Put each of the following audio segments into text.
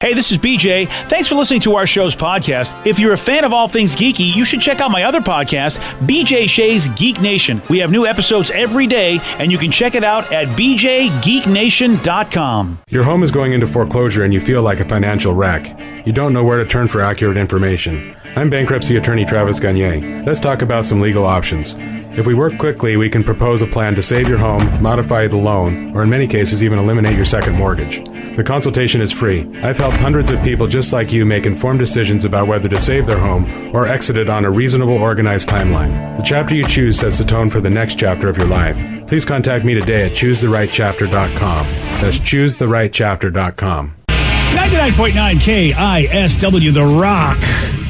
Hey, this is BJ. Thanks for listening to our show's podcast. If you're a fan of all things geeky, you should check out my other podcast, BJ Shea's Geek Nation. We have new episodes every day, and you can check it out at bjgeeknation.com. Your home is going into foreclosure and you feel like a financial wreck. You don't know where to turn for accurate information. I'm bankruptcy attorney Travis Gagne. Let's talk about some legal options. If we work quickly, we can propose a plan to save your home, modify the loan, or in many cases even eliminate your second mortgage. The consultation is free. I've helped hundreds of people just like you make informed decisions about whether to save their home or exit it on a reasonable, organized timeline. The chapter you choose sets the tone for the next chapter of your life. Please contact me today at choosetherightchapter.com. That's choosetherightchapter.com. 99.9 KISW, The Rock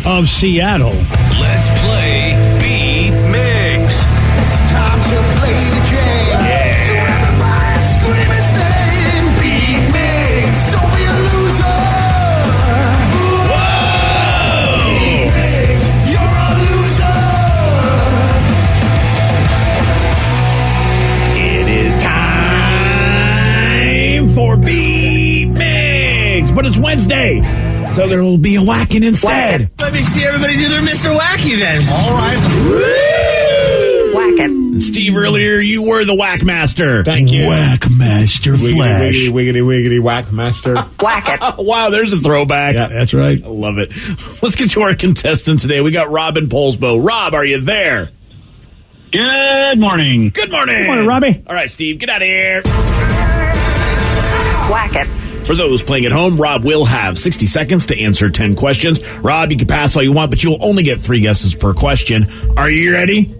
of Seattle. Let's play B-Mix. It's time to play the game. Yeah. So everybody scream his name. B-Mix, don't be a loser. Whoa! B-Mix, you're a loser. It is time for B-Mix, but it's Wednesday, so there will be a whacking instead. Let me see everybody do their Mr. Wacky then. All right. Whack it. Steve, earlier you were the whack master. Thank you. Whack master Flash. Wiggity, whack master. Whack it. Wow, there's a throwback. Yeah. That's right. I love it. Let's get to our contestant today. We got Rob in Polsbo. Rob, are you there? Good morning. Good morning. Good morning, Robbie. All right, Steve, get out of here. Whack it. For those playing at home, Rob will have 60 seconds to answer 10 questions. Rob, you can pass all you want, but you'll only get 3 guesses per question. Are you ready?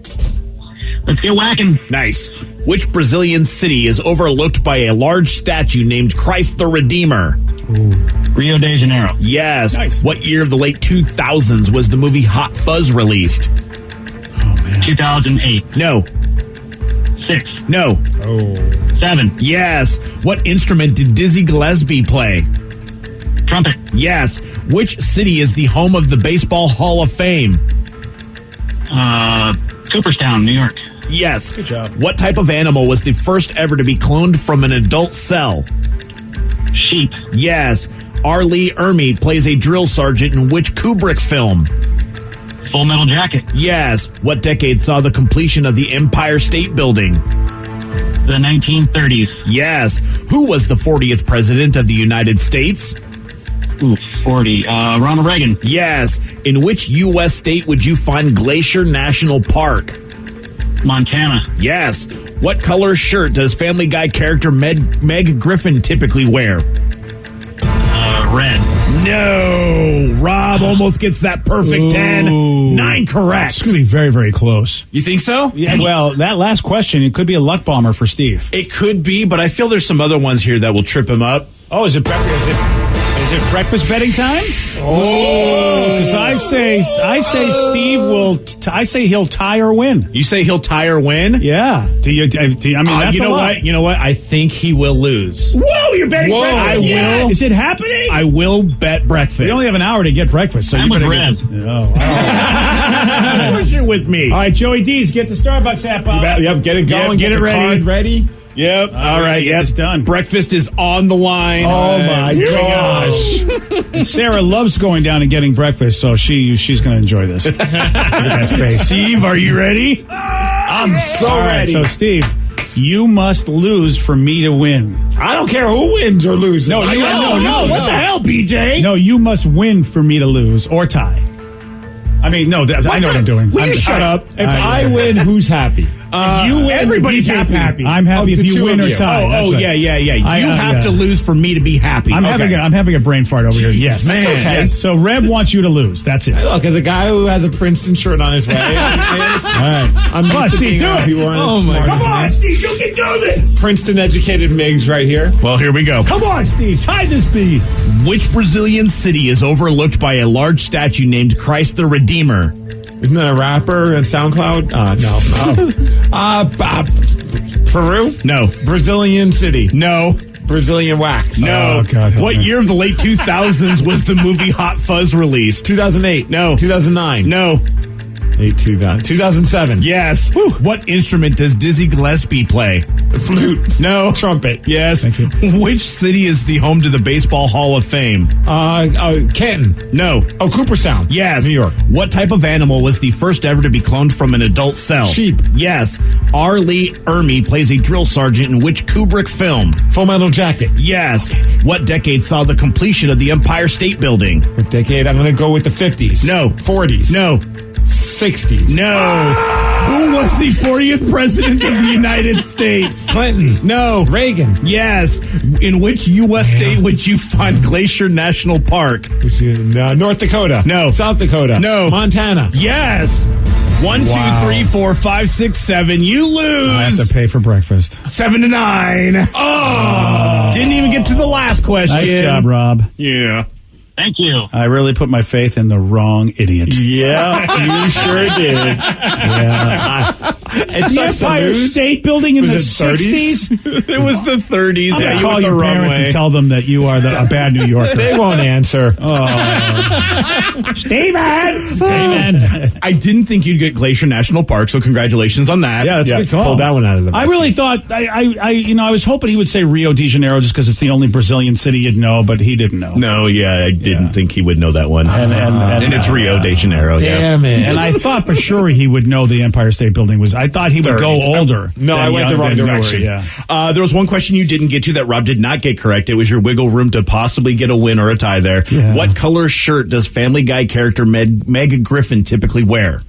Let's get whacking. Nice. Which Brazilian city is overlooked by a large statue named Christ the Redeemer? Rio de Janeiro. Yes. Nice. What year of the late 2000s was the movie Hot Fuzz released? 2008. No. 6. No. 7. Yes. What instrument did Dizzy Gillespie play? Trumpet. Yes. Which city is the home of the Baseball Hall of Fame? Cooperstown, New York. Yes. Good job. What type of animal was the first ever to be cloned from an adult cell? Sheep. Yes. R. Lee Ermey plays a drill sergeant in which Kubrick film? Full Metal Jacket. Yes. What decade saw the completion of the Empire State Building? The 1930s. Yes. Who was the 40th president of the United States? 40. Ronald Reagan. Yes. In which U.S. state would you find Glacier National Park? Montana. Yes. What color shirt does Family Guy character Meg Griffin typically wear? Red. No. Rob almost gets that perfect 10. 9 correct. It's going to be very, very close. You think so? Yeah, well, that last question, it could be a luck bomber for Steve. It could be, but I feel there's some other ones here that will trip him up. Oh, is it breakfast betting time? Oh, because I say Steve will. I say he'll tie or win. You say he'll tie or win? Yeah. Do you? I mean, that's you know a lot. what? You know what? I think he will lose. Whoa, you're betting breakfast. I will. Is it happening? I will bet breakfast. We only have an hour to get breakfast, so I'm you better with get. Oh, wow. Of course you're with me. All right, Joey D's, get the Starbucks app out. Yep, get it going. Get it ready. ready. Yep. All right. Get this done. Breakfast is on the line. Oh my Here we go. gosh! And Sarah loves going down and getting breakfast, so she's going to enjoy this. Look at that face. Steve, are you ready? I'm so ready. So Steve, you must lose for me to win. I don't care who wins or loses. No. What the hell, BJ? No, you must win for me to lose or tie. I mean, no, I know what I'm doing. Will you shut up? If I win, who's happy? If you win, everybody's BJ's happy. I'm happy if the you two win of or you. tie. That's right. Yeah. You have yeah. to lose for me to be happy. I'm Okay. having a brain fart over here. Yes, man. That's okay. Yes. So Reb wants you to lose. That's it. Look, as a guy who has a Princeton shirt on his way, All right. I'm Come on, used to Steve, being do around it. people who aren't as smart Come as on, me. Steve, you can do this. Princeton-educated Migs right here. Well, here we go. Come on, Steve, tie this bead. Which Brazilian city is overlooked by a large statue named Christ the Redeemer? Isn't that a rapper on SoundCloud? No. Peru? No. Brazilian city. No. Brazilian wax. No. Oh, God, help What me. year of the late 2000s was the movie Hot Fuzz released? 2008. No. 2009. No. Late 2000. 2007. Yes. What instrument does Dizzy Gillespie play? Flute. No. Trumpet. Yes. Thank you. Which city is the home to the Baseball Hall of Fame? Canton. No. Oh, Cooperstown. Yes. New York. What type of animal was the first ever to be cloned from an adult cell? Sheep. Yes. R. Lee Ermey plays a drill sergeant in which Kubrick film? Full Metal Jacket. Yes. What decade saw the completion of the Empire State Building? What decade? I'm going to go with the 50s. No. 40s. No. 60s. No. Who was the 40th president of the United States? Clinton. No. Reagan. Yes. In which U.S. state would you find Glacier National Park? North Dakota. No. South Dakota. No. Montana. Yes. 1, 2, 3, 4, 5, 6, 7. You lose. I have to pay for breakfast. 7 to 9. Oh. Didn't even get to the last question. Nice job, Rob. Yeah. Thank you. I really put my faith in the wrong idiot. Yeah, you sure did. Yeah. It The Empire State Building in the Was it 60s? It was the 30s. I'm Yeah, going to you call went the your wrong parents way. and tell them that you are a bad New Yorker. They won't answer. Steven! Amen. I didn't think you'd get Glacier National Park, so congratulations on that. Yeah, that's a good call. Pulled that one out of the I really thought, I was hoping he would say Rio de Janeiro just because it's the only Brazilian city you'd know, but he didn't know. No, yeah, I didn't think he would know that one. And it's Rio de Janeiro. Damn it. And I thought for sure he would know the Empire State Building was. I thought he would 30s. go older. No, I went the wrong direction. Yeah. There was one question you didn't get to that Rob did not get correct. It was your wiggle room to possibly get a win or a tie there. Yeah. What color shirt does Family Guy character Meg Griffin typically wear?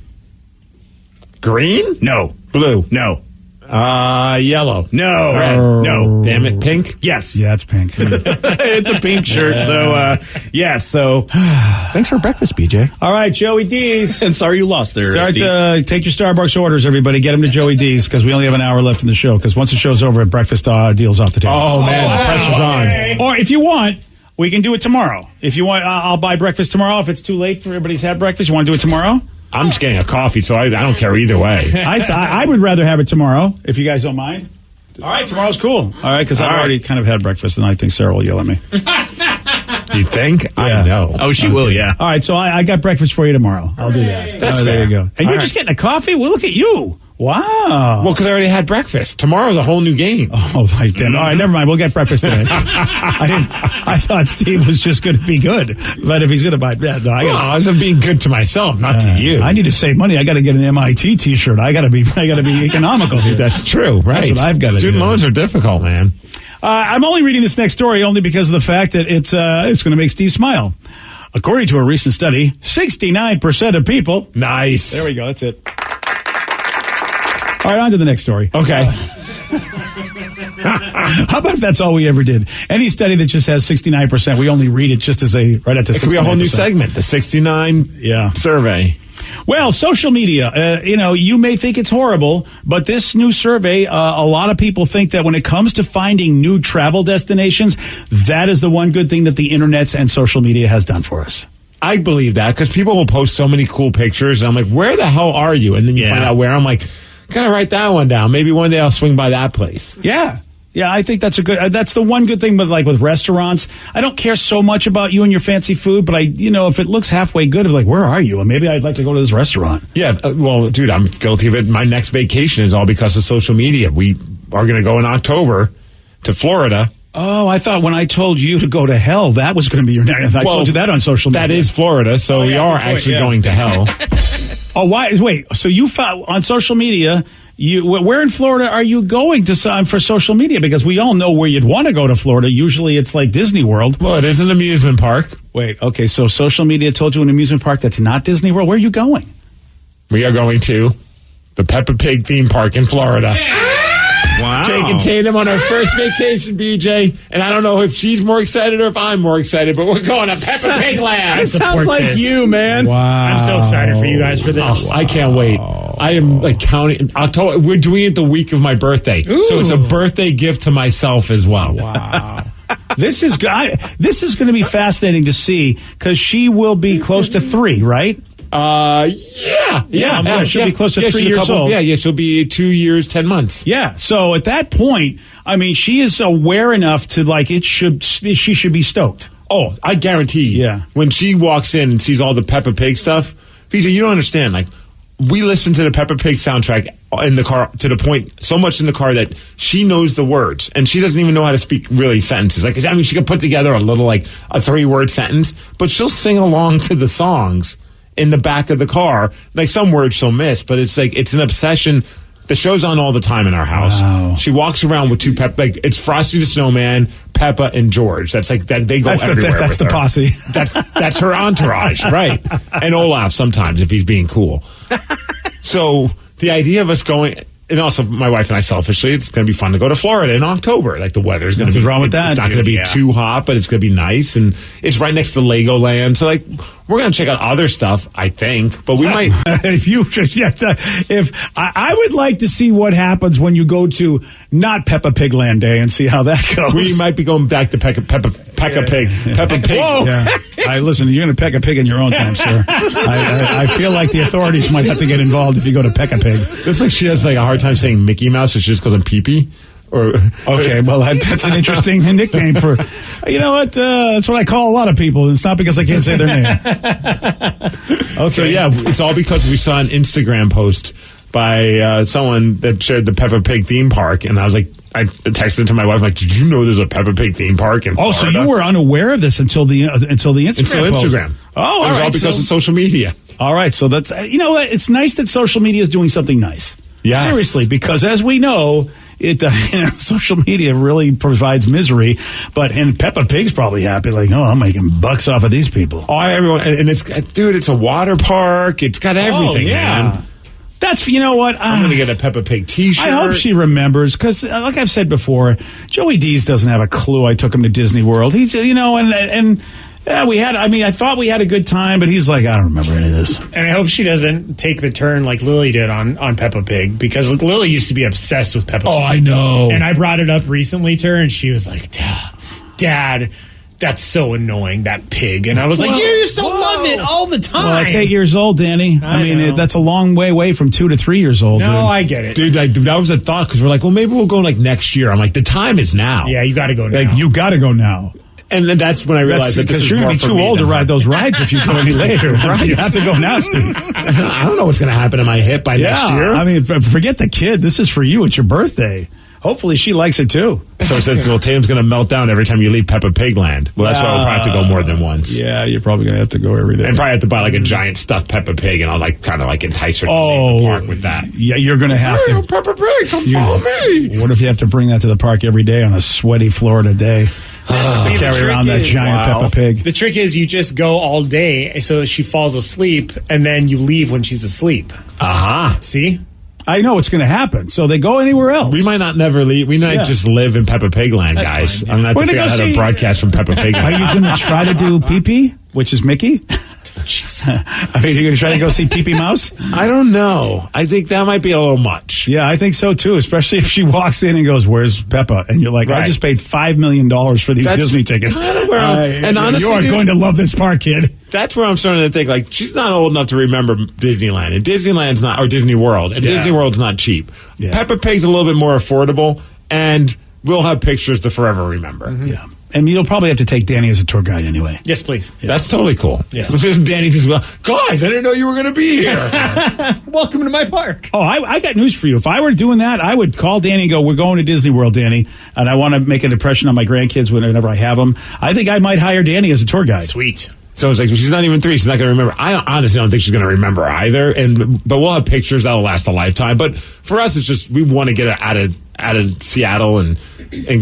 Green? No. Blue. No. Yellow. No. Red. No. Damn it. Pink? Yes. Yeah, it's pink. It's a pink shirt. So, yes. So, thanks for breakfast, BJ. All right, Joey D's. And sorry you lost there, Start Steve. take your Starbucks orders, everybody. Get them to Joey D's because we only have an hour left in the show. Because once the show's over, breakfast deals off the table. Oh, man. The pressure's on. Or if you want, we can do it tomorrow. If you want, I'll buy breakfast tomorrow. If it's too late for everybody's had breakfast, you want to do it tomorrow? I'm just getting a coffee, so I don't care either way. I would rather have it tomorrow, if you guys don't mind. All right, tomorrow's cool. All right, because I've already kind of had breakfast, and I think Sarah will yell at me. You think? Yeah. I know. Oh, she will, yeah. All right, so I got breakfast for you tomorrow. I'll do that. That's there fair. you go. And All you're just getting a coffee? Well, look at you. Wow. Well, because I already had breakfast. Tomorrow's a whole new game. Oh, damn. All right, never mind. We'll get breakfast today. I thought Steve was just going to be good, but if he's going to buy that, no, I was being good to myself, not to you. I need to save money. I got to get an MIT T-shirt. I got to be economical here. That's true, right? That's what I've got to do. Student loans are difficult, man. I'm only reading this next story only because of the fact that it's going to make Steve smile. According to a recent study, 69% of people. Nice. There we go. That's it. All right, on to the next story. Okay. How about if that's all we ever did? Any study that just has 69%, we only read it just as right up to 69%. It could be a whole new segment, the 69 survey. Well, social media, you may think it's horrible, but this new survey, a lot of people think that when it comes to finding new travel destinations, that is the one good thing that the internet and social media has done for us. I believe that because people will post so many cool pictures, and I'm like, where the hell are you? And then you find out where. I'm like, gotta write that one down. Maybe one day I'll swing by that place. Yeah. Yeah, I think that's that's the one good thing with restaurants. I don't care so much about you and your fancy food, but if it looks halfway good, I'm like, where are you? And maybe I'd like to go to this restaurant. Yeah, well, dude, I'm guilty of it. My next vacation is all because of social media. We are going to go in October to Florida. Oh, I thought when I told you to go to hell, that was going to be your next. I told you that on social media. That is Florida, so we are actually going to hell. Oh, why? Wait, so you found on social media, where in Florida are you going to sign for social media? Because we all know where you'd want to go to Florida. Usually it's like Disney World. Well, it is an amusement park. Wait, okay, so social media told you an amusement park that's not Disney World. Where are you going? We are going to the Peppa Pig theme park in Florida. Wow. Taking Tatum on our first vacation, BJ. And I don't know if she's more excited or if I'm more excited, but we're going to Peppa Pig Land. It sounds like you, man. Wow. I'm so excited for you guys for this. Oh, I can't wait. I am like counting. October. We're doing it the week of my birthday. Ooh. So it's a birthday gift to myself as well. Wow. This is going to be fascinating to see because she will be close to 3, right? Yeah. She'll be close to 3 she's years old. Yeah, she'll be 2 years, 10 months. Yeah. So at that point, I mean, she is aware enough to she should be stoked. Oh, I guarantee you. Yeah. When she walks in and sees all the Peppa Pig stuff, BJ, you don't understand. Like, we listen to the Peppa Pig soundtrack in the car, to the point, so much in the car that she knows the words and she doesn't even know how to speak really sentences. Like, I mean, she could put together a little, like a 3-word sentence, but she'll sing along to the songs in the back of the car. Like, some words she'll miss, but it's like, it's an obsession. The show's on all the time in our house. Wow. She walks around with 2 like, it's Frosty the Snowman, Peppa, and George. That's like that. They go everywhere. That's the with her. posse. That's her entourage, right? And Olaf sometimes if he's being cool. So the idea of us going, and also my wife and I selfishly, it's going to be fun to go to Florida in October. Like, the weather's going to be. Nothing wrong with that. It's not going to be too hot, but it's going to be nice, and it's right next to Legoland. So, like, we're going to check out other stuff, I think, but we might. If I would like to see what happens when you go to not Peppa Pig Land Day and see how that goes. We might be going back to Peppa Pig. Whoa. Yeah. Listen, you're going to peck a pig in your own time, sir. I feel like the authorities might have to get involved if you go to peck a pig. It's like she has like a hard time saying Mickey Mouse, so she just calls him Pee-Pee. Or okay, well, that's an interesting nickname for. You know what? That's what I call a lot of people. It's not because I can't say their name. Okay, so yeah, it's all because we saw an Instagram post by someone that shared the Peppa Pig theme park, and I was like, I texted to my wife, like, did you know there's a Peppa Pig theme park in Florida? Oh, so you were unaware of this until the Instagram Until post. Instagram. Oh, it was all because of social media. All right, so that's it's nice that social media is doing something nice. Yes. Seriously, because as we know, social media really provides misery. And Peppa Pig's probably happy, like, I'm making bucks off of these people. Oh, everyone, and it's a water park. It's got everything, man. That's, you know what? I'm going to get a Peppa Pig T-shirt. I hope she remembers, because like I've said before, Joey Dees doesn't have a clue. I took him to Disney World. He's, I thought we had a good time, but he's like, I don't remember any of this. And I hope she doesn't take the turn like Lily did on Peppa Pig, because Lily used to be obsessed with Peppa Pig. Oh, I know. And I brought it up recently to her, and she was like, Dad, that's so annoying, that pig. And I was like, you used to love it all the time. Well, it's 8 years old, Danny. I mean, that's a long way away from 2 to 3 years old. No, dude. I get it. Dude, that was a thought, because we're like, well, maybe we'll go like next year. I'm like, the time is now. Yeah, you got to go now. Like, you got to go now. And that's when I realized that this is you're more going to for be too me old to than ride her. those rides if you go any later. Right? You have to go now, Steve. I don't know what's going to happen to my hip by next year. I mean, forget the kid. This is for you. It's your birthday. Hopefully she likes it too. So it says, well, Tatum's going to melt down every time you leave Peppa Pig Land. Well, that's why we'll probably have to go more than once. Yeah, you're probably going to have to go every day. And probably have to buy like a giant stuffed Peppa Pig, and I'll like kind of like entice her to leave the park with that. Yeah, you're going to have to. Peppa Pig, come follow me. What if you have to bring that to the park every day on a sweaty Florida day? See, carry around that giant Peppa Pig. The trick is you just go all day, so she falls asleep, and then you leave when she's asleep. See? I know what's going to happen. So they go anywhere else. We might not never leave. We might just live in Peppa Pig Land, guys. Fine, yeah. I'm going to figure out how to broadcast from Peppa Pig Are Land. you going to try to do Pee-Pee, which is Mickey? I mean, you're going to try to go see Pee-Pee Mouse? I don't know. I think that might be a little much. Yeah, I think so too, especially if she walks in and goes, where's Peppa? And you're like, I just paid $5 million for these Disney tickets. Kind of where and honestly, you are going to love this park, kid. That's where I'm starting to think, like, she's not old enough to remember Disneyland. And Disneyland's not, or Disney World. And Disney World's not cheap. Yeah. Peppa Pig's a little bit more affordable, and we'll have pictures to forever remember. Mm-hmm. Yeah. And you'll probably have to take Danny as a tour guide anyway. Yes, please. Yeah. That's totally cool. Yes. Danny just goes, guys, I didn't know you were going to be here. Welcome to my park. Oh, I got news for you. If I were doing that, I would call Danny and go, we're going to Disney World, Danny, and I want to make an impression on my grandkids whenever I have them. I think I might hire Danny as a tour guide. Sweet. So it's like, she's not even 3. She's not going to remember. I honestly don't think she's going to remember either. But we'll have pictures that'll last a lifetime. But for us, it's just, we want to get her out of Seattle and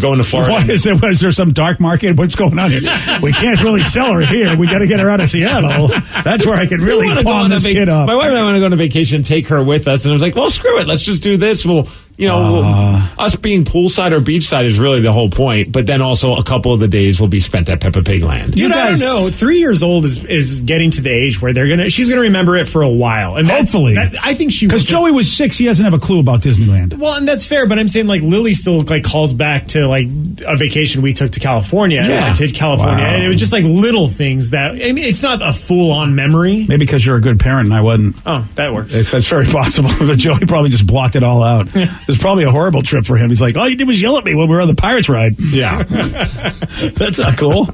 going to Florida. What is it? Was there some dark market? What's going on here? We can't really sell her here. We got to get her out of Seattle. That's where I can really pawn this kid up. My wife and I want to go on a vacation and take her with us. And I was like, well, screw it. Let's just do this. Us being poolside or beachside is really the whole point. But then also a couple of the days will be spent at Peppa Pig Land. Dude, I don't know. 3 years old is getting to the age where she's gonna remember it for a while. And hopefully. I think she will. Because Joey was 6, he doesn't have a clue about Disneyland. Well, and that's fair, but I'm saying like Lily still like calls back to like a vacation we took to California. Yeah. To California. Wow. And it was just like little things that, I mean, it's not a full-on memory. Maybe because you're a good parent and I wasn't. Oh, that works. It's very possible. But Joey probably just blocked it all out. It's probably a horrible trip for him. He's like, all you did was yell at me when we were on the Pirates ride. Yeah. That's not cool.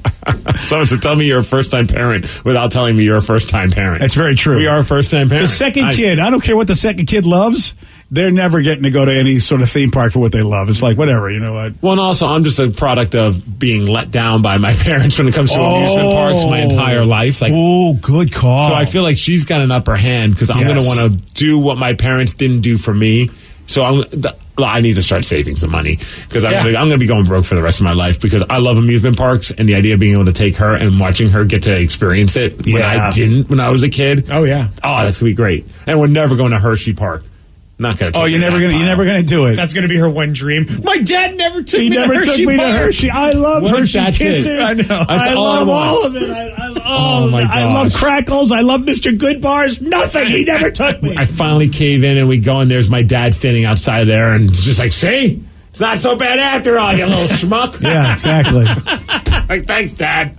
Someone said, tell me you're a first-time parent without telling me you're a first-time parent. That's very true. We are a first-time parent. The second kid, I don't care what the second kid loves. they're never getting to go to any sort of theme park for what they love. It's like, whatever, you know what? Well, and also, I'm just a product of being let down by my parents when it comes to amusement parks my entire life. Like, oh, good call. So I feel like she's got an upper hand because I'm going to want to do what my parents didn't do for me. So I need to start saving some money because I'm going to be going broke for the rest of my life because I love amusement parks and the idea of being able to take her and watching her get to experience it when I didn't when I was a kid. Oh yeah. Oh, that's going to be great. And we're never going to Hershey Park. Not going to. Oh, you're never gonna do it. That's gonna be her one dream. My dad never took me to Hershey. I love Hershey Kisses. I know. I love all of it. I love Crackles. I love Mr. Good Bars. Nothing. He never took me. I finally cave in and we go and there's my dad standing outside there and it's just like, see, it's not so bad after all, you little schmuck. Yeah, exactly. Like, thanks, Dad.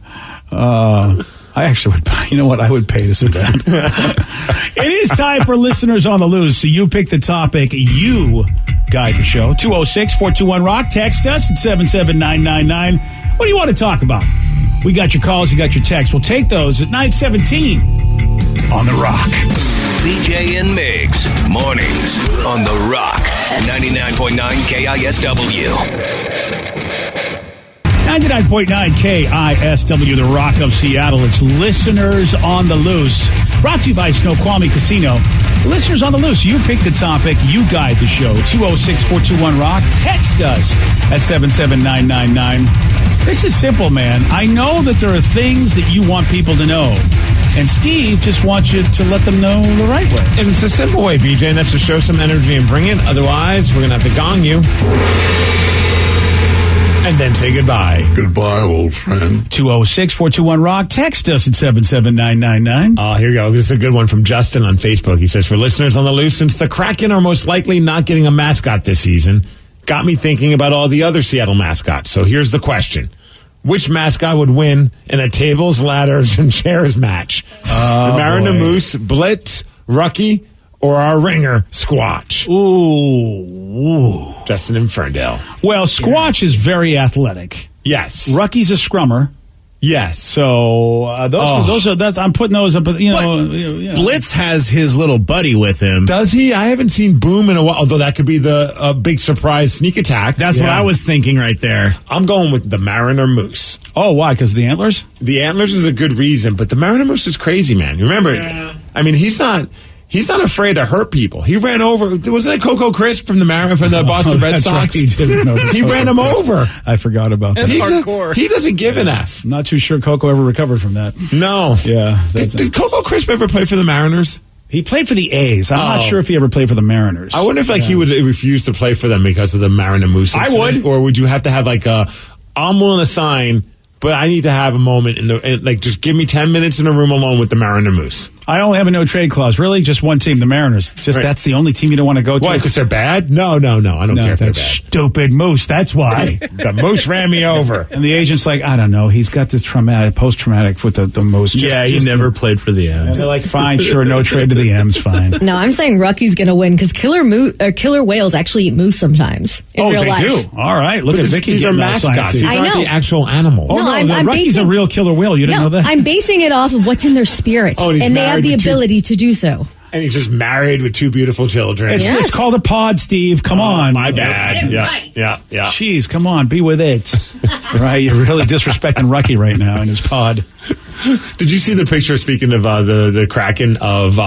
I actually would buy. You know what? I would pay to see that. It is time for Listeners on the Loose. So you pick the topic. You guide the show. 206-421-ROCK. Text us at 77999. What do you want to talk about? We got your calls. You got your texts. We'll take those at 9:17 on The Rock. BJ and Migs, mornings on The Rock, 99.9 KISW. 99.9 KISW, The Rock of Seattle. It's Listeners on the Loose. Brought to you by Snoqualmie Casino. Listeners on the Loose, you pick the topic, you guide the show. 206-421-ROCK. Text us at 77999. This is simple, man. I know that there are things that you want people to know. And Steve just wants you to let them know the right way. And it's a simple way, BJ, and that's to show some energy and bring it. Otherwise, we're going to have to gong you. And then say goodbye. Goodbye, old friend. 206-421-ROCK. Text us at 77999. Oh, here you go. This is a good one from Justin on Facebook. He says, for Listeners on the Loose, since the Kraken are most likely not getting a mascot this season, got me thinking about all the other Seattle mascots. So here's the question. Which mascot would win in a tables, ladders, and chairs match? The Mariner Moose, Blitz, Rucky, or our ringer, Squatch? Ooh. Justin in Ferndale. Well, Squatch is very athletic. Yes. Rucky's a scrummer. Yes. So those are I'm putting those up. Blitz has his little buddy with him. Does he? I haven't seen Boom in a while. Although that could be the big surprise sneak attack. That's what I was thinking right there. I'm going with the Mariner Moose. Oh, why? Because the antlers? The antlers is a good reason, but the Mariner Moose is crazy, man. You remember? Yeah. I mean, he's not afraid to hurt people. He ran over. Wasn't it Coco Crisp from the Boston Red Sox? Right. He ran him over. I forgot about that. He's hardcore. He doesn't give an F. I'm not too sure Coco ever recovered from that. No. Yeah. Did Coco Crisp ever play for the Mariners? He played for the A's. I'm not sure if he ever played for the Mariners. I wonder if he would refuse to play for them because of the Mariner Moose incident. I would. Or would you have to have I'm willing to sign, but I need to have a moment just give me 10 minutes in a room alone with the Mariner Moose. I only have a no trade clause. Really? Just one team, the Mariners. Just That's the only team you don't want to go to. Why? Because they're bad? No. I don't care if they're bad. Stupid Moose. That's why. The Moose ran me over. And the agent's like, I don't know. He's got this post-traumatic with the Moose. He never played for the M's. And they're like, fine, sure, no trade to the M's, fine. No, I'm saying Rucky's going to win because killer whales actually eat moose sometimes in real life. They do? All right. Look at Vicky. These are mascots. These aren't the actual animals. Oh, no, Rucky's a real killer whale. You didn't know that? I'm basing it off of what's in their spirit. Oh, and they have the ability to do so. And he's just married with two beautiful children. It's called a pod, Steve. Come on. My bad. Yeah. Jeez, come on. Be with it. Right? You're really disrespecting Rucky right now in his pod. Did you see the picture, speaking of the Kraken, of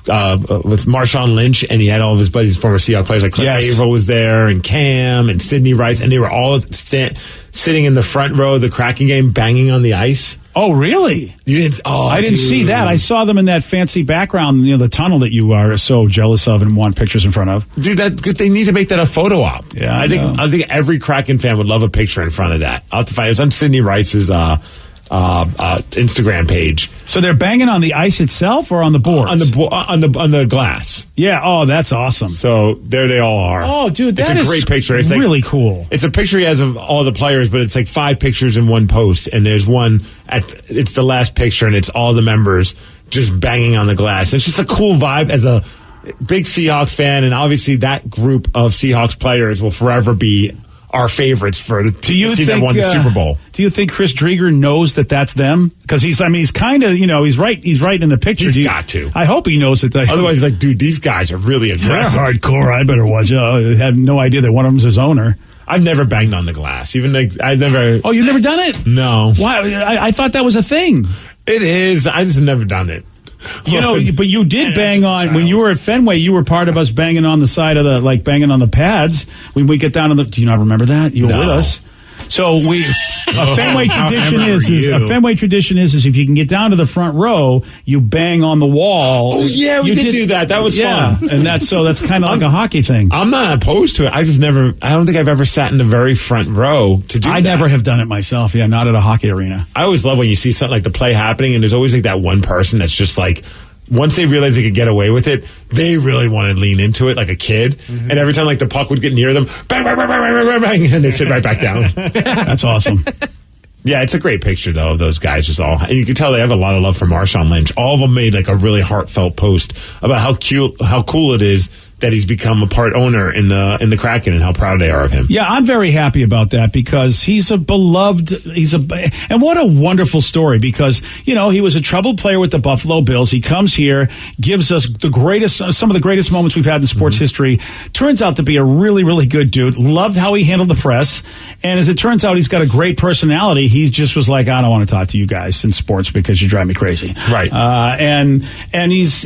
with Marshawn Lynch, and he had all of his buddies, former Seahawks players, like Cliff Averill was there, and Cam, and Sidney Rice, and they were all sitting in the front row of the Kraken game, banging on the ice. Oh, really? You didn't? Oh, I didn't see that. I saw them in that fancy background, the tunnel that you are so jealous of and want pictures in front of. Dude, they need to make that a photo op. Yeah, I think every Kraken fan would love a picture in front of that. I'll have to find it. It's on Sidney Rice's Instagram page. So they're banging on the ice itself or on the boards? On the glass. Yeah. Oh, that's awesome. So there they all are. Oh, dude, it's a great picture. It's really cool. It's a picture he has of all the players, but it's like 5 pictures in one post, and there's one it's the last picture, and it's all the members just banging on the glass. It's just a cool vibe as a big Seahawks fan, and obviously that group of Seahawks players will forever be our favorites for the team that won the Super Bowl. Do you think Chris Drieger knows that that's them? Because he's kind of, he's right in the picture. He's got to. I hope he knows that. Otherwise, he's like, dude, these guys are really aggressive. They're hardcore. I better watch out. I have no idea that one of them's his owner. I've never banged on the glass. I've never. Oh, you've never done it? No. Why? I thought that was a thing. It is. I just never done it. But you did bang on when you were at Fenway. You were part of us banging on the side of banging on the pads when we get down to the. Do you not remember that? You were with us. So a Fenway tradition is if you can get down to the front row, you bang on the wall. Oh yeah, we did do that. That was fun. And that's kind of like a hockey thing. I'm not opposed to it. I don't think I've ever sat in the very front row to do that. I never have done it myself. Yeah, not at a hockey arena. I always love when you see something like the play happening and there's always like that one person that's just like, once they realized they could get away with it, they really want to lean into it like a kid. Mm-hmm. And every time like the puck would get near them, bang, bang, bang, bang, bang, bang, and they sit right back down. That's awesome. Yeah, it's a great picture though of those guys and you can tell they have a lot of love for Marshawn Lynch. All of them made like a really heartfelt post about how cool it is that he's become a part owner in the Kraken and how proud they are of him. Yeah, I'm very happy about that because he's a beloved, and what a wonderful story because, he was a troubled player with the Buffalo Bills. He comes here, gives us some of the greatest moments we've had in sports history. Turns out to be a really, really good dude. Loved how he handled the press. And as it turns out, he's got a great personality. He just was like, I don't want to talk to you guys in sports because you drive me crazy. Right. And he's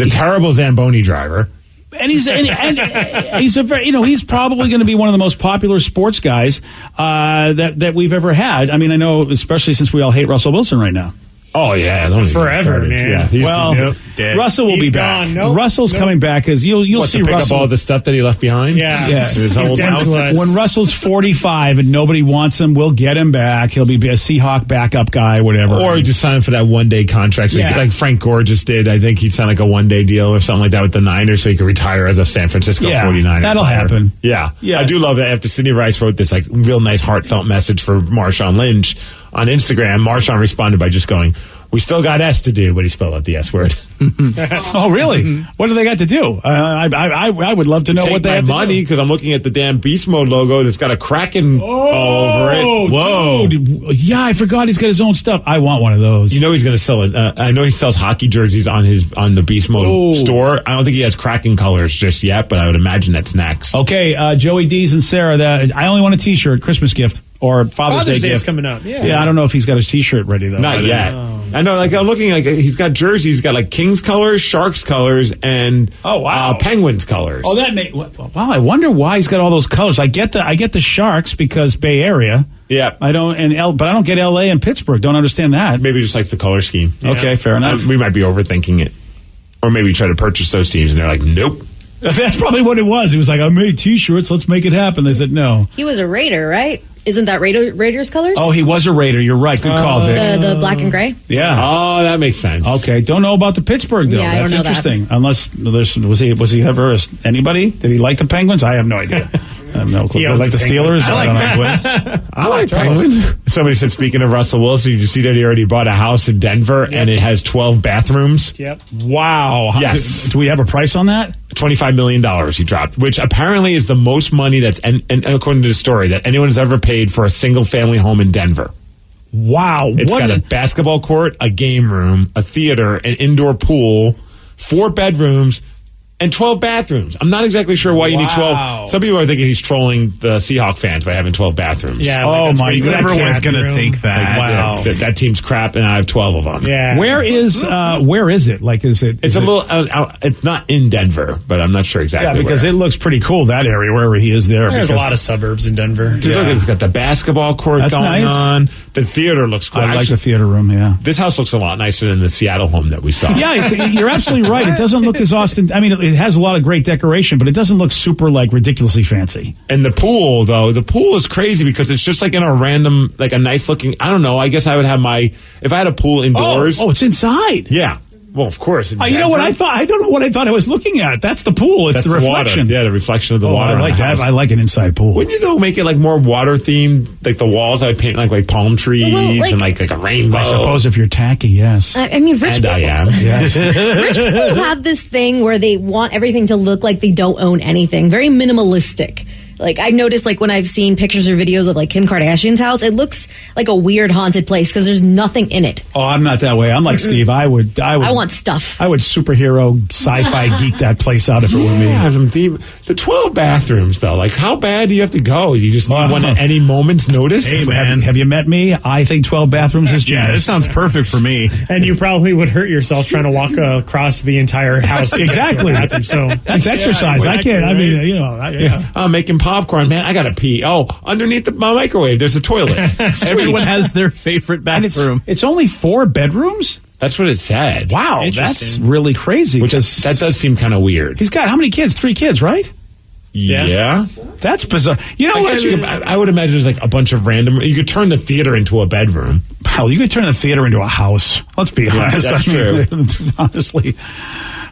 a terrible Zamboni driver. And he's a very, he's probably going to be one of the most popular sports guys that we've ever had. I mean, I know, especially since we all hate Russell Wilson right now. Oh yeah, forever, man. Yeah, Russell will be back. Nope. Russell's coming back because you'll see to pick Russell up all the stuff that he left behind. Yeah. His old house. When Russell's 45 and nobody wants him, we'll get him back. He'll be a Seahawk backup guy, whatever. Or he just signed for that one-day contract, so like Frank Gore just did. I think he signed like a one-day deal or something like that with the Niners, so he could retire as a San Francisco 49er. That'll happen. Yeah, I do love that. After Sidney Rice wrote this like real nice heartfelt message for Marshawn Lynch on Instagram, Marshawn responded by just going, "We still got S to do," but he spelled out the S word. Oh, really? What do they got to do? I would love to know what they have to do. Money, because I'm looking at the damn Beast Mode logo that's got a Kraken all over it. Whoa. Dude. Yeah, I forgot he's got his own stuff. I want one of those. You know he's going to sell it. I know he sells hockey jerseys on the Beast Mode store. I don't think he has Kraken colors just yet, but I would imagine that's next. Okay, Joey D's and Sarah, I only want a T-shirt, Christmas gift. Or Father's Day gift. Is coming up. Yeah, I don't know if he's got his T-shirt ready though. Not yet. I know. Like I'm looking, like he's got jerseys. He's got like Kings colors, Sharks colors, and Penguins colors. Oh, wow! I wonder why he's got all those colors. I get the Sharks because Bay Area. Yeah, I don't but I don't get L.A. and Pittsburgh. Don't understand that. Maybe just likes the color scheme. Yeah. Okay, fair enough. We might be overthinking it, or maybe try to purchase those teams, and they're like, nope. That's probably what it was. He was like, I made T-shirts. Let's make it happen. They said no. He was a Raider, right? Isn't that Raiders colors? Oh, he was a Raider. You're right. Good call, Vic. The black and gray? Yeah. Oh, that makes sense. Okay. Don't know about the Pittsburgh, though. Yeah, That's I don't know interesting. That. Unless, was he ever anybody? Did he like the Penguins? I have no idea. I have no clue. Did he like the Steelers? I like Penguins. Somebody said, speaking of Russell Wilson, did you see that he already bought a house in Denver and it has 12 bathrooms? Yep. Wow. Yes. Do we have a price on that? $25 million he dropped, which apparently is the most money that's, and according to the story, that anyone has ever paid for a single family home in Denver. Wow. It's got a basketball court, a game room, a theater, an indoor pool, 4 bedrooms, and 12 bathrooms. I'm not exactly sure why you need 12. Some people are thinking he's trolling the Seahawk fans by having 12 bathrooms. Yeah. Oh my God. Everyone's going to think that. Wow. That team's crap, and I have 12 of them. Yeah. Where is it? Like, is it? It's a little. It's not in Denver, but I'm not sure exactly. Yeah, because where. it looks pretty cool, that area wherever he is there. There's a lot of suburbs in Denver. Dude, look, it's got the basketball court going on. The theater looks cool. I like the theater room. Yeah. This house looks a lot nicer than the Seattle home that we saw. Yeah, you're absolutely right. It doesn't look as Austin. I mean, it has a lot of great decoration, but it doesn't look super like ridiculously fancy. And the pool, though, is crazy because it's just like in a random, like a nice looking. I don't know. I guess I would have if I had a pool indoors. Oh, it's inside. Yeah. Well, of course. You know what I thought? I don't know what I thought I was looking at. That's the pool. It's the reflection. Water. Yeah, the reflection of the water. I like that. I like an inside pool. Wouldn't you though make it like more water themed? Like the walls, I'd paint like palm trees and like a rainbow. I suppose if you're tacky, yes. I mean, rich people. I am. Yes. Rich people have this thing where they want everything to look like they don't own anything. Very minimalistic. Like, I noticed, like, when I've seen pictures or videos of, like, Kim Kardashian's house, it looks like a weird haunted place because there's nothing in it. Oh, I'm not that way. I'm like Steve. I want stuff. I would superhero sci-fi geek that place out if it were me. The 12 bathrooms, though, like, how bad do you have to go? You just need one at any moment's notice? Hey, man, have you met me? I think 12 bathrooms is generous. Yeah, this sounds perfect for me. And you probably would hurt yourself trying to walk across the entire house. Exactly. Bathroom, so that's exercise. I can't. I mean, you know. I'm making popcorn, man. I gotta pee. Oh, underneath my microwave, there's a toilet. Everyone has their favorite bathroom. It's only 4 bedrooms? That's what it said. Wow, that's really crazy. That does seem kind of weird. He's got how many kids? 3 kids, right? Yeah. That's bizarre. You know what? I would imagine there's like a bunch of random. You could turn the theater into a bedroom. Hell, you could turn the theater into a house. Let's be honest. That's true. Honestly.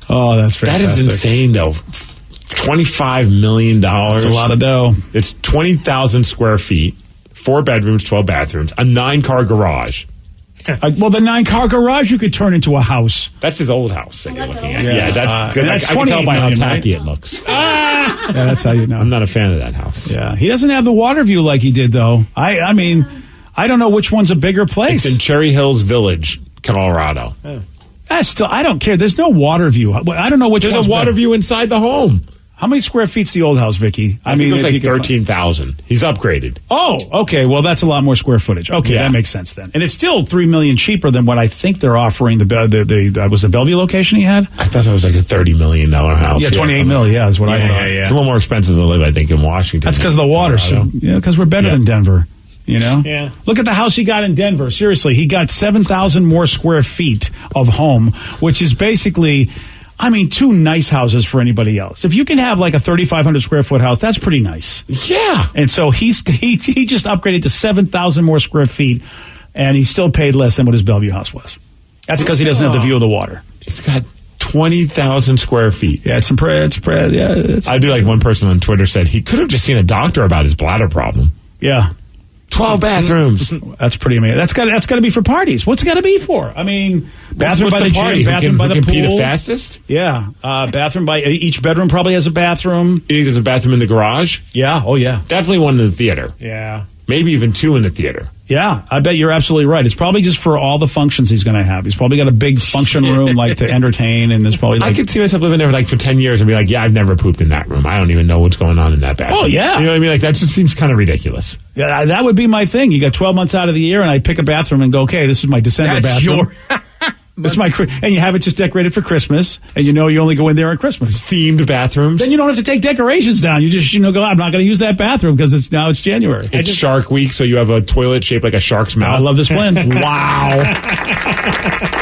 Oh, that's fantastic. That is insane, though. $25 million. That's a lot of dough. It's 20,000 square feet, 4 bedrooms, 12 bathrooms, a 9-car garage. Well, the 9-car garage you could turn into a house. That's his old house that you're looking at. Yeah, that's that's I can tell by how tacky right? it looks. Yeah, that's how you know. I'm not a fan of that house. Yeah, he doesn't have the water view like he did, though. I mean, I don't know which one's a bigger place. It's in Cherry Hills Village, Colorado. I don't care. There's no water view. I don't know which There's one's a water better. view inside the home. How many square feet's the old house, Vicky? I mean, it was like 13,000. He's upgraded. Oh, okay. Well, that's a lot more square footage. Okay, that makes sense then. And it's still $3 million cheaper than what I think they're offering. Was the Bellevue location he had? I thought it was like a $30 million house. Yeah, $28 million. Yeah, is what I thought. It's a little more expensive to live, I think, in Washington. That's because of the water. So, because we're better than Denver. You know? Yeah. Look at the house he got in Denver. Seriously, he got 7,000 more square feet of home, which is basically, 2 nice houses for anybody else. If you can have like a 3,500 square foot house, that's pretty nice. Yeah. And so he just upgraded to 7,000 more square feet, and he still paid less than what his Bellevue house was. That's because he doesn't have the view of the water. It's got 20,000 square feet. Yeah, I do like one person on Twitter said he could have just seen a doctor about his bladder problem. Yeah. 12 bathrooms. That's pretty amazing. That's got to be for parties. What's it got to be for? Bathroom by the gym, bathroom by the pool. Who can pee the fastest? Yeah. Bathroom by each bedroom probably has a bathroom. You think there's a bathroom in the garage? Yeah. Oh, yeah. Definitely one in the theater. Yeah. Maybe even 2 in the theater. Yeah, I bet you're absolutely right. It's probably just for all the functions he's going to have. He's probably got a big function room like to entertain, and there's probably I could see myself living there for 10 years and be like, yeah, I've never pooped in that room. I don't even know what's going on in that bathroom. Oh, yeah. You know what I mean? Like, that just seems kind of ridiculous. Yeah, that would be my thing. You got 12 months out of the year, and I pick a bathroom and go, okay, this is my December bathroom. This is and you have it just decorated for Christmas, and you only go in there on Christmas. Themed bathrooms. Then you don't have to take decorations down. You just go, I'm not going to use that bathroom because it's January. It's Shark Week, so you have a toilet shaped like a shark's mouth. I love this plan. Wow.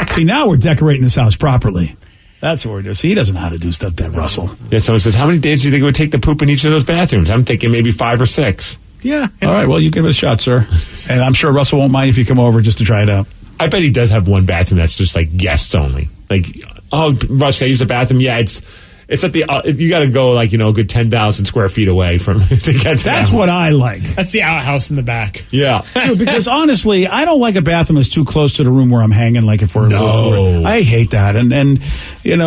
See, now we're decorating this house properly. That's what we're doing. See, he doesn't know how to do stuff, that Russell. Yeah, someone says, how many days do you think it would take to poop in each of those bathrooms? I'm thinking maybe 5 or 6. Yeah. All right, well, you give it a shot, sir. And I'm sure Russell won't mind if you come over just to try it out. I bet he does have one bathroom that's just like guests only. Like, oh, Russ, can I use the bathroom? Yeah, it's at the, you got to go like, a good 10,000 square feet away from to get to That's what I like. That's the outhouse in the back. Yeah. Dude, because honestly, I don't like a bathroom that's too close to the room where I'm hanging. Like if we're, I hate that. And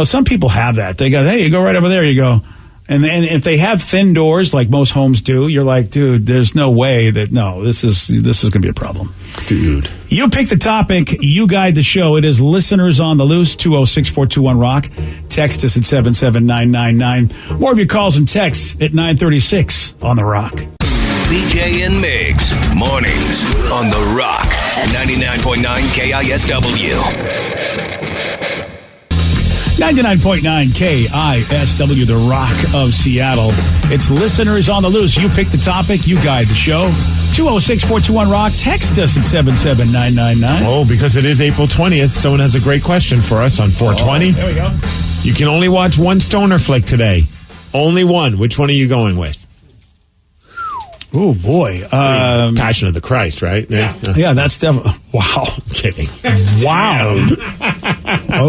some people have that. They go, hey, you go right over there. You go. And if they have thin doors like most homes do, you're like, dude, there's no way this is going to be a problem. Dude. You pick the topic, you guide the show. It is Listeners on the Loose, 206-421-ROCK. Text us at 77999. More of your calls and texts at 936 on the Rock. BJ and Migs, mornings on the Rock, 99.9 KISW. 99.9 KISW, the Rock of Seattle. It's Listeners on the Loose. You pick the topic, you guide the show. 206-421-ROCK. Text us at 77999. Oh, because it is April 20th, someone has a great question for us on 420. There we go. You can only watch one stoner flick today. Only one. Which one are you going with? Oh, boy. Passion of the Christ, right? Yeah, that's definitely... Wow. I'm kidding. Wow.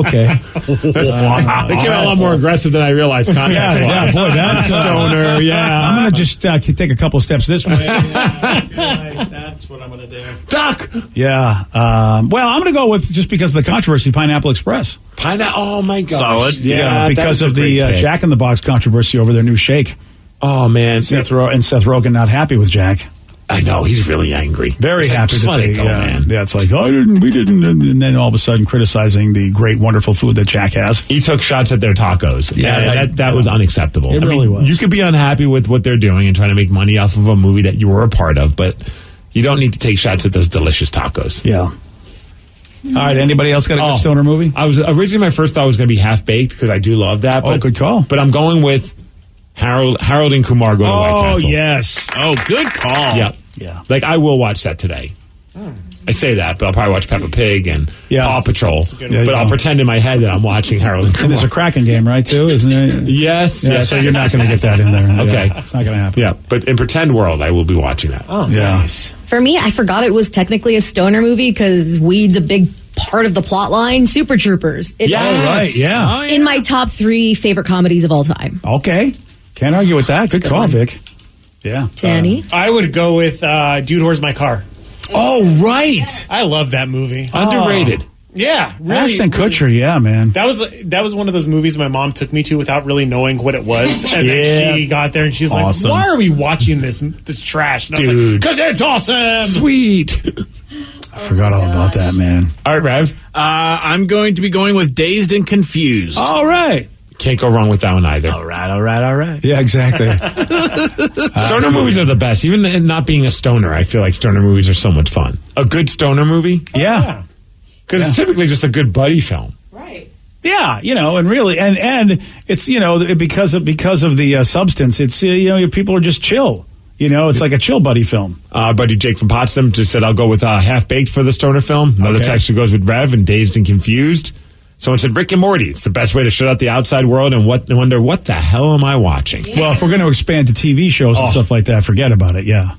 Okay. Wow. They came out a lot more aggressive than I realized. Yeah, boy, that's stoner, yeah. I'm going to just take a couple steps this way. That's what I'm going to do. Duck! Yeah. Well, I'm going to go with, just because of the controversy, Pineapple Express. Oh, my gosh. Solid. Yeah, because of the Jack in the Box controversy over their new shake. Oh man, Seth Rogen not happy with Jack. I know he's really angry. Very He's like, happy. just that let it they, go, man. Yeah, it's like, we didn't, and then all of a sudden criticizing the great, wonderful food that Jack has. He took shots at their tacos. Yeah, that was unacceptable. It really was. You could be unhappy with what they're doing and trying to make money off of a movie that you were a part of, but you don't need to take shots at those delicious tacos. Yeah. All right. Anybody else got a good stoner movie? I was originally, my first thought was going to be Half Baked because I do love that. But, good call. But I'm going with Harold and Kumar Go to White Castle. Oh yes. Oh, good call. Yep. Yeah. Like I will watch that today. I say that, but I'll probably watch Peppa Pig and Paw Patrol. But I'll pretend in my head that I'm watching Harold and Kumar. And there's a Kraken game, right? Too, isn't there? Yes. Yeah, yes. so you're not going to get that in there. Okay. Yeah, it's not going to happen. Yeah, but in pretend world, I will be watching that. Oh, Yeah. nice. For me, I forgot it was technically a stoner movie because weed's a big part of the plot line. Super Troopers. It's Right. Yeah. in my top 3 favorite comedies of all time. Okay. Can't argue with that. Good call, Vic. Yeah. Danny? I would go with Dude, Where's My Car? Oh, right. I love that movie. Underrated. Yeah, really. Ashton Kutcher. Yeah, man. That was one of those movies my mom took me to without really knowing what it was, and then she got there and she was Awesome. like, "Why are we watching this trash?" And I was like, Dude. "'Cause it's awesome." Sweet. I forgot all about that, man. All right, Rev. I'm going to be going with Dazed and Confused. All right. Can't go wrong with that one either. All right. Yeah, exactly. Stoner movies are the best. Even in not being a stoner, I feel like stoner movies are so much fun. A good stoner movie? Yeah. Because it's typically just a good buddy film. Right. Yeah, and really, and it's, because of the substance, it's, people are just chill. It's like a chill buddy film. Buddy Jake from Potsdam just said, I'll go with Half Baked for the stoner film. Another Okay. text who goes with Rev and Dazed and Confused. Someone said Rick and Morty. It's the best way to shut out the outside world and wonder what the hell am I watching? Well, if we're going to expand to TV shows and stuff like that, forget about it. Yeah.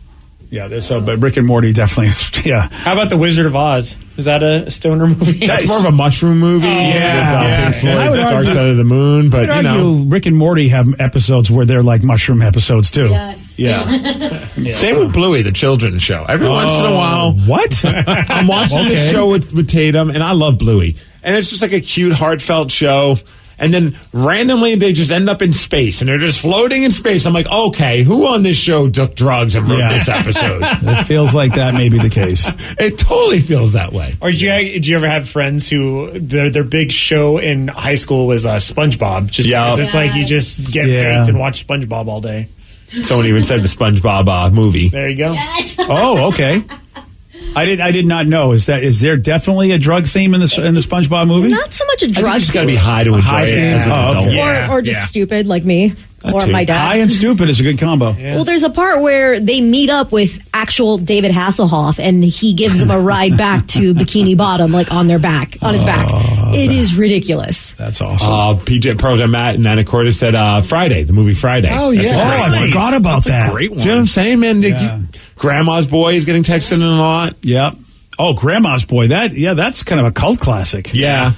Yeah, but Rick and Morty definitely is, yeah. How about The Wizard of Oz? Is that a stoner movie? That's more of a mushroom movie. yeah. With, Pink I would Floyd's Dark argue- Side of the Moon. But, I'd argue Rick and Morty have episodes where they're like mushroom episodes, too. Yes. Yeah. Same with Bluey, the children's show. Every once in a while. What? I'm watching Okay. this show with Tatum, and I love Bluey. And it's just like a cute, heartfelt show. And then randomly they just end up in space, and they're just floating in space. I'm like, okay, who on this show took drugs and wrote this episode? It feels like that may be the case. It totally feels that way. Or did you ever have friends who their big show in high school was SpongeBob? Just because it's like you just get baked and watch SpongeBob all day. Someone even said the SpongeBob movie. There you go. Oh, okay. I did not know. Is there definitely a drug theme in the SpongeBob movie? Not so much a I think drug you just got to be high to enjoy High it theme? as an Oh, adult. okay. Or just stupid like me. Or too. my dad. High and stupid is a good combo. Well, there's a part where they meet up with actual David Hasselhoff, and he gives them a ride back to Bikini Bottom, like on his back. It is ridiculous. That's awesome. PJ Pearls and Matt and Anna Corda said Friday, the movie Friday. Oh, That's yeah. a great I one. forgot about that. Great one. See what I'm saying, man? Yeah. Grandma's Boy is getting texted in a lot. Yep. Oh, Grandma's Boy. That's kind of a cult classic. Yeah.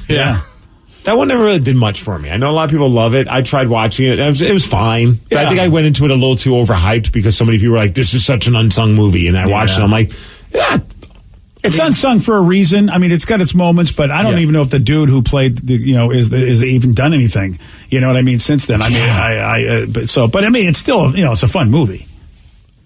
That one never really did much for me. I know a lot of people love it. I tried watching it. It was fine. But I Yeah. think I went into it a little too overhyped because so many people were like, this is such an unsung movie. And I watched it. I'm like, yeah. It's unsung for a reason. I mean, it's got its moments, but I don't Yeah. even know if the dude who played is even done anything. You know what I mean? Since then, I mean, but I mean, it's still it's a fun movie.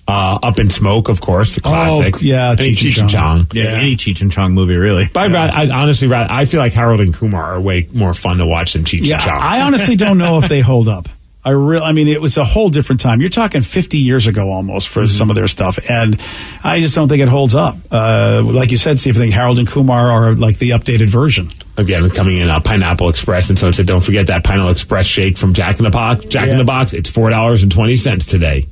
Up in Smoke, of course, the classic. yeah, I mean, Cheech and Chong. Yeah, any Cheech and Chong movie, really. But I'd honestly I feel like Harold and Kumar are way more fun to watch than Cheech Yeah, and Chong. I honestly don't know if they hold up. I mean, it was a whole different time. You're talking 50 years ago almost for some of their stuff, and I just don't think it holds up. Like you said, Steve, I think Harold and Kumar are like the updated version. Again, coming in Pineapple Express, and someone said, don't forget that Pineapple Express shake from Jack in the Box. In the Box, it's $4.20 today.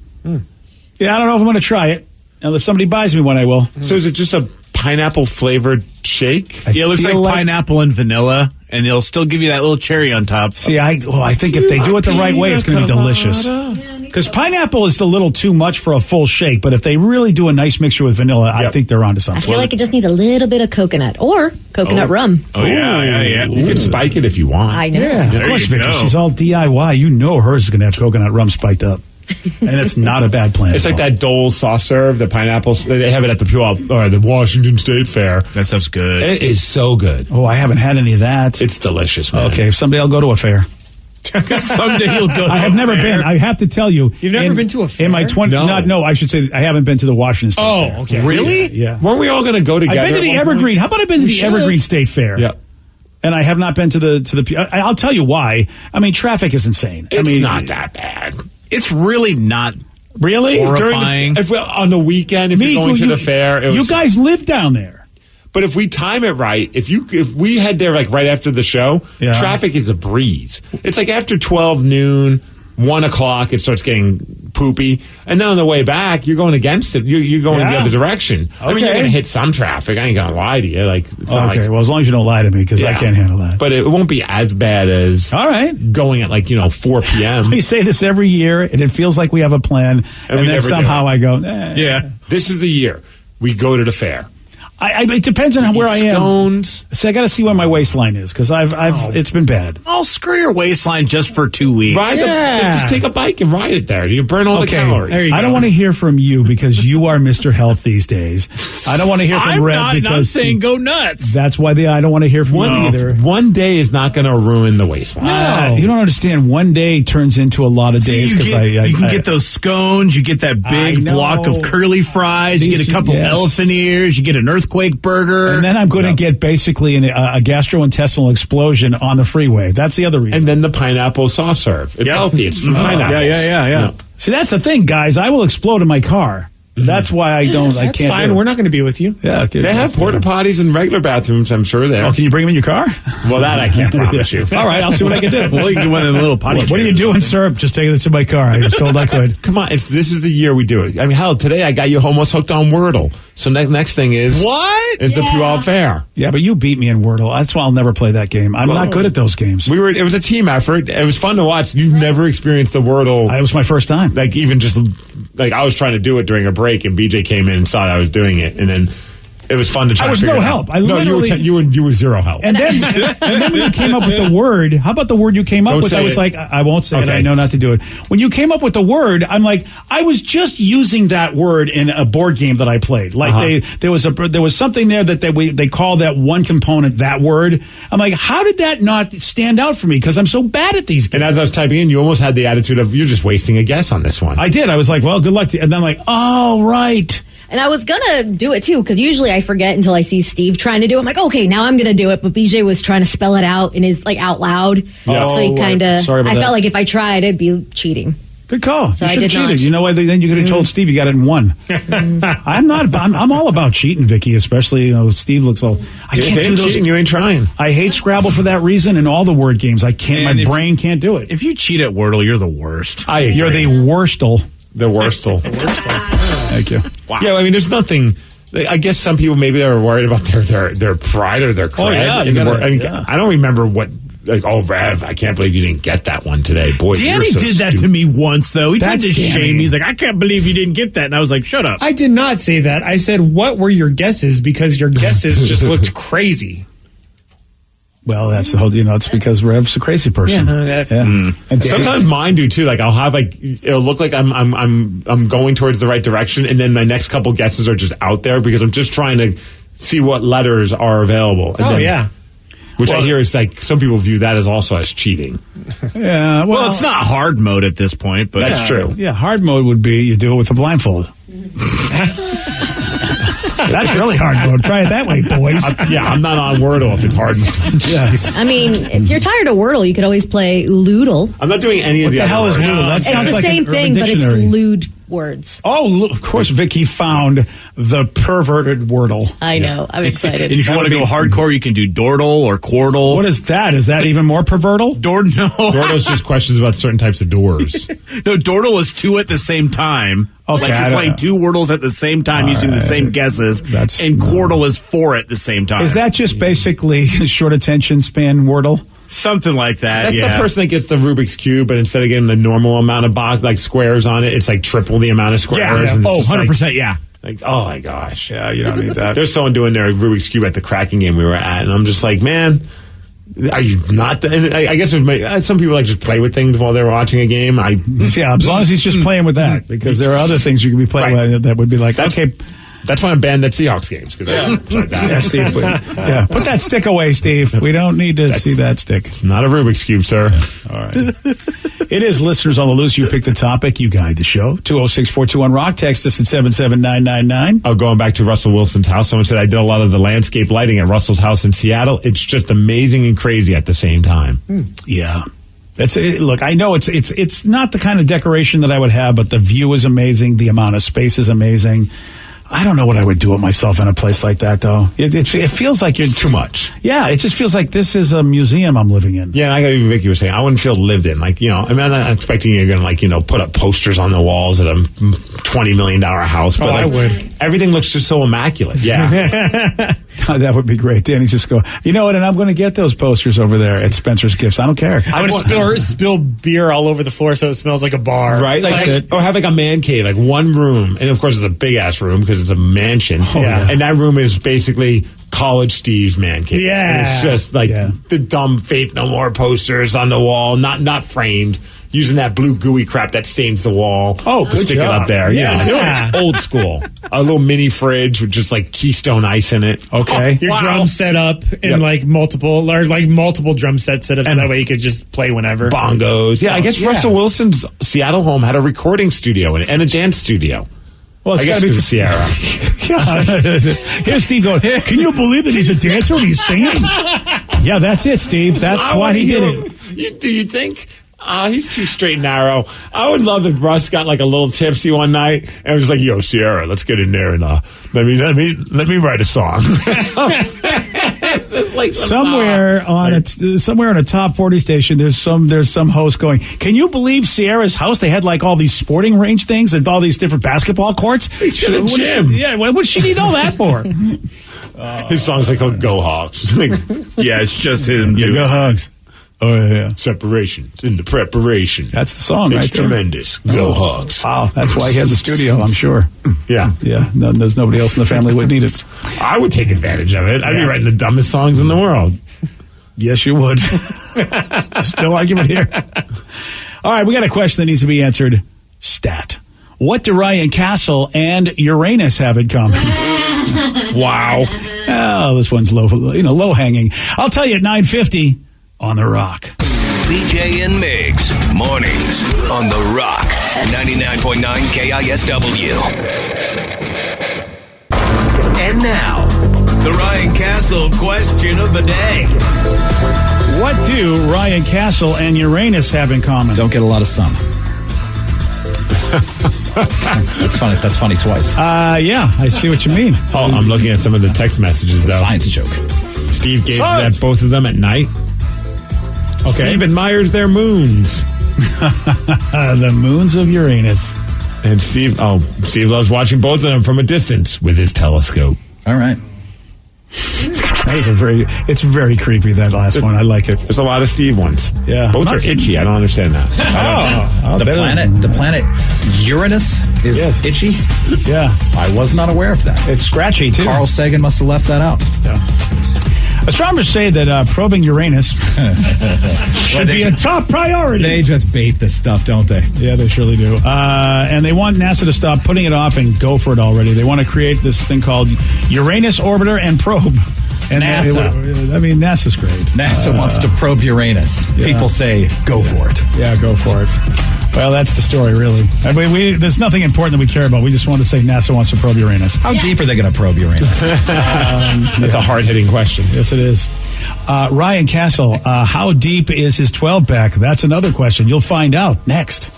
Yeah, I don't know if I'm going to try it. And if somebody buys me one, I will. So is it just a pineapple flavored shake? Yeah, it looks like pineapple and vanilla, and it'll still give you that little cherry on top. See, I think if they do it the right way, it's going to be delicious. Because pineapple is a little too much for a full shake, but if they really do a nice mixture with vanilla, I think they're onto something. I feel like it just needs a little bit of coconut or coconut rum. Oh, yeah. You can spike it if you want. I know. Of There course, you Victor. go. She's all DIY. You know hers is going to have coconut rum spiked up. And it's not a bad plan. It's like that Dole soft serve, the pineapples. They have it at the Washington State Fair. That stuff's good. It is so good. Oh, I haven't had any of that. It's delicious, man. Okay, someday I'll go to a fair. Someday you'll go. I have never been. I have to tell you, You've never been to a fair? In my 20, no, I should say I haven't been to the Washington State Fair. Oh, okay. Really? Yeah. Weren't we all going to go together? I've been to the Evergreen. How about I've been to the Evergreen State Fair? Yeah. And I have not been to the. I'll tell you why. I mean, traffic is insane. It's I mean, not that bad. It's really not really horrifying. On the weekend, if you're going to the fair, you guys live down there. But if we time it right, if we head there like right after the show, traffic is a breeze. It's like after 12 noon, 1 o'clock, it starts getting poopy. And then on the way back, you're going against it. You're going the other direction. Okay. I mean, you're going to hit some traffic. I ain't going to lie to you. Like, it's not like, well, as long as you don't lie to me, because I can't handle that. But it won't be as bad as going at 4 p.m. We say this every year, and it feels like we have a plan. And then somehow I go, yeah. This is the year we go to the fair. It depends on where I am. Stones. See, I got to see where my waistline is because it's been bad. Oh, screw your waistline just for 2 weeks. Just take a bike and ride it there. You burn all the calories. I don't want to hear from you because you are Mr. Health these days. I don't want to hear from Red because I'm saying go nuts. That's why I don't want to hear from you either. One day is not going to ruin the waistline. No, you don't understand. One day turns into a lot of days because you can get those scones. You get that big block of curly fries. You get a couple elephant ears. You get an earthquake burger. And then I'm going to get basically a gastrointestinal explosion on the freeway. That's the other reason. And then the pineapple soft serve. It's healthy. It's from pineapples. Yeah. See, that's the thing, guys. I will explode in my car. That's why I can't. That's fine. We're not going to be with you. Yeah, they have porta potties and regular bathrooms. I'm sure there. Oh, can you bring them in your car? Well, that I can't promise you. All right, I'll see what I can do. Well, you can win a little potty. What are you doing, sir? Just taking this in my car. I just told I could. Come on, this is the year we do it. I mean, hell, today I got you almost hooked on Wordle. So next thing is what is the Puyallup Fair? Yeah, but you beat me in Wordle. That's why I'll never play that game. I'm not good at those games. It was a team effort. It was fun to watch. You've never experienced the Wordle. It was my first time. Even just I was trying to do it during a break, and BJ came in and saw that I was doing it, and then it was fun to try. I was to no help. You were zero help. And then when you came up with the word, how about the word you came up with? I was like, I won't say it. I know not to do it. When you came up with the word, I'm like, I was just using that word in a board game that I played. Like there was something there that they call that one component that word. I'm like, how did that not stand out for me? Because I'm so bad at these games. And as I was typing in, you almost had the attitude of you're just wasting a guess on this one. I did. I was like, well, good luck to you. And then I'm like, oh right. And I was going to do it, too, because usually I forget until I see Steve trying to do it. I'm like, okay, now I'm going to do it. But BJ was trying to spell it out in his, out loud. So he kind of, I felt like if I tried, it'd be cheating. Good call. So you I should have did cheated. not. You know what? Then you could have told Steve you got it in one. I'm all about cheating, Vicky, especially, Steve looks all, I can't do those. Cheating, you ain't trying. I hate Scrabble for that reason and all the word games. I can't, my brain can't do it. If you cheat at Wordle, you're the worst. You're the worstle. The worstle. Thank you. Wow. Yeah, I mean, there's nothing. I guess some people maybe are worried about their pride or their cred. I don't remember what. Rev, I can't believe you didn't get that one today. Boy, Danny did that to me once, though. He tried to shame me. He's like, I can't believe you didn't get that. And I was like, shut up. I did not say that. I said, what were your guesses? Because your guesses just looked crazy. Well, that's the whole. It's because Rev's a crazy person. And sometimes mine do too. I'll have it'll look like I'm going towards the right direction, and then my next couple guesses are just out there because I'm just trying to see what letters are available. And which I hear is some people view that as also as cheating. Yeah. Well, it's not hard mode at this point, but that's true. Yeah, hard mode would be you do it with a blindfold. That's really hard mode. Try it that way, boys. I'm not on Wordle if it's hard mode. I mean, if you're tired of Wordle, you could always play Loodle. I'm not doing any of the What the hell is Loodle? That sounds It's the like same an thing, Urban but it's Dictionary. lewd words. Oh, of course, Vicky found the perverted Wordle. I know. I'm excited. And if you want to go hardcore, you can do Dordle or Quordle. What is that? Is that even more pervertal? No. Dordle's just questions about certain types of doors. No, Dordle is two at the same time. Okay, you're playing two Wordles at the same time using the same guesses. And Quordle is four at the same time. Is that just basically short attention span Wordle? Something like that. That's the person that gets the Rubik's Cube, but instead of getting the normal amount of squares on it, it's triple the amount of squares. Yeah. And Oh, 100%, yeah. Oh my gosh. Yeah, you don't need that. There's someone doing their Rubik's Cube at the Kraken game we were at, and I'm just like, man, are you not? And I guess some people just play with things while they're watching a game. As long as he's just playing with that, because there are other things you can be playing with that would be okay. That's why I'm banned at Seahawks games. Yeah, Steve. Put that stick away, Steve. We don't need to see that stick. It's not a Rubik's Cube, sir. All right. It is Listeners on the Loose. You pick the topic. You guide the show. 206-421-ROCK. Text us at 77999. Oh, going back to Russell Wilson's house. Someone said I did a lot of the landscape lighting at Russell's house in Seattle. It's just amazing and crazy at the same time. Yeah. Look, I know it's not the kind of decoration that I would have, but the view is amazing. The amount of space is amazing. I don't know what I would do with myself in a place like that, though. It feels like it's too much. Yeah, it just feels like this is a museum I'm living in. Yeah, and I got even Vicky was saying, I wouldn't feel lived in. Like, I'm not expecting you're going to, put up posters on the walls at a $20 million house. But I would. Everything looks just so immaculate. Yeah. That would be great. Danny just go, you know what, and I'm going to get those posters over there at Spencer's Gifts. I don't care. I would spill beer all over the floor so it smells like a bar. Right? Or have a man cave, one room. And of course, it's a big ass room because it's a mansion. And that room is basically College Steve's man cave. Yeah. And it's just the dumb Faith No More posters on the wall, not framed. Using that blue gooey crap that stains the wall. Oh, good stick job. it up there. Yeah. Old school. A little mini fridge with just Keystone Ice in it. Okay. Your drum set up in multiple drum sets set up so that way you could just play whenever. Bongos. Yeah, I guess Russell Wilson's Seattle home had a recording studio in it and a dance studio. Well, it's I guess gotta be for Sierra. Here's Steve going, can you believe that he's a dancer and he's singing? Yeah, that's it, Steve. That's why he did it. Do you think... he's too straight and narrow. I would love if Russ got a little tipsy one night and was like, "Yo, Sierra, let's get in there and let me write a song." Somewhere on a top 40 station, there's some host going, "Can you believe Sierra's house? They had all these sporting range things and all these different basketball courts. It's a gym. Yeah, what would she need all that for?" His song's called "Go Hawks." Yeah, it's just him. Yeah, go Hogs. Oh, yeah. Separation. It's in the preparation. That's the song, right there. It's tremendous. Go Hogs. Wow, that's why he has a studio, I'm sure. Yeah. Yeah, there's nobody else in the family would need it. I would take advantage of it. I'd be writing the dumbest songs in the world. Yes, you would. There's no argument here. All right, we got a question that needs to be answered. Stat. What do Ryan Castle and Uranus have in common? Wow. Oh, this one's low hanging. I'll tell you at 9:50 on The Rock. BJ and Migs, mornings on The Rock, 99.9 KISW. And now, the Ryan Castle question of the day. What do Ryan Castle and Uranus have in common? Don't get a lot of sun. That's funny. That's funny twice. Yeah, I see what you mean. Oh, I'm looking at some of the text messages, though. Science joke. Steve gave that both of them at night. Okay. Steve admires their moons. The moons of Uranus. And Steve loves watching both of them from a distance with his telescope. All right. That is it's very creepy, that last one. I like it. There's a lot of Steve ones. Yeah. Both are itchy. I don't understand that. The planet Uranus is itchy? Yeah. I was not aware of that. It's scratchy, too. Carl Sagan must have left that out. Yeah. Astronomers say that probing Uranus should be a top priority. They just bait this stuff, don't they? Yeah, they surely do. And they want NASA to stop putting it off and go for it already. They want to create this thing called Uranus Orbiter and Probe. And NASA. NASA's great. NASA wants to probe Uranus. Yeah. People say, go for it. Yeah, go for it. Well, that's the story, really. There's nothing important that we care about. We just want to say NASA wants to probe Uranus. How deep are they going to probe Uranus? That's a hard-hitting question. Yes, it is. Ryan Castle, how deep is his 12-pack? That's another question. You'll find out next.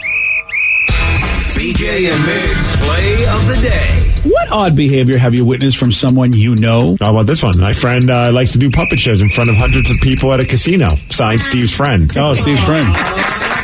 BJ and Migs play of the day. What odd behavior have you witnessed from someone you know? How about this one? My friend likes to do puppet shows in front of hundreds of people at a casino. Signed, Steve's friend. Oh, Steve's friend.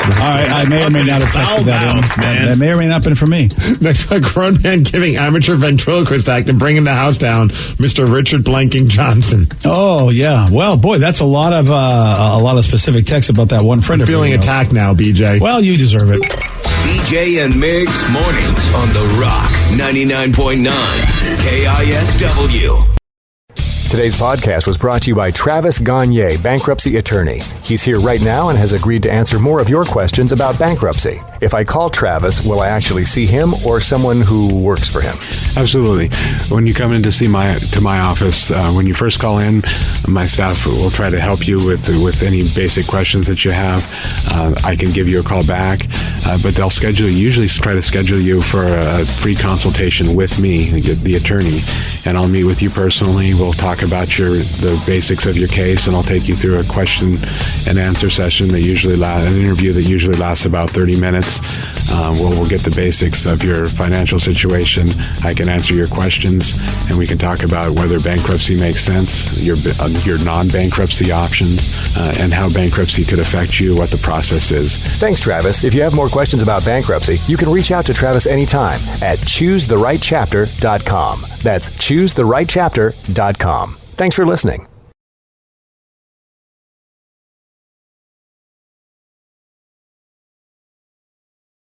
All right, I may or may not have texted that in. That may or may not have been for me. Next, a grown man giving amateur ventriloquist act and bringing the house down, Mr. Richard Blanking Johnson. Oh, yeah. Well, boy, that's a lot of specific text about that one friend. I'm feeling attacked now, BJ. Well, you deserve it. BJ and Migs, mornings on The Rock, 99.9 KISW. Today's podcast was brought to you by Travis Gagne, bankruptcy attorney. He's here right now and has agreed to answer more of your questions about bankruptcy. If I call Travis, will I actually see him or someone who works for him? Absolutely. When you come in to see my office, when you first call in, my staff will try to help you with any basic questions that you have. I can give you a call back, but they'll usually try to schedule you for a free consultation with me, the attorney, and I'll meet with you personally. We'll talk about the basics of your case, and I'll take you through a question and answer session an interview that usually lasts about 30 minutes. We'll get the basics of your financial situation. I can answer your questions, and we can talk about whether bankruptcy makes sense, your non-bankruptcy options, and how bankruptcy could affect you, what the process is. Thanks, Travis. If you have more questions about bankruptcy, you can reach out to Travis anytime at choosetherightchapter.com. That's choosetherightchapter.com. Thanks for listening.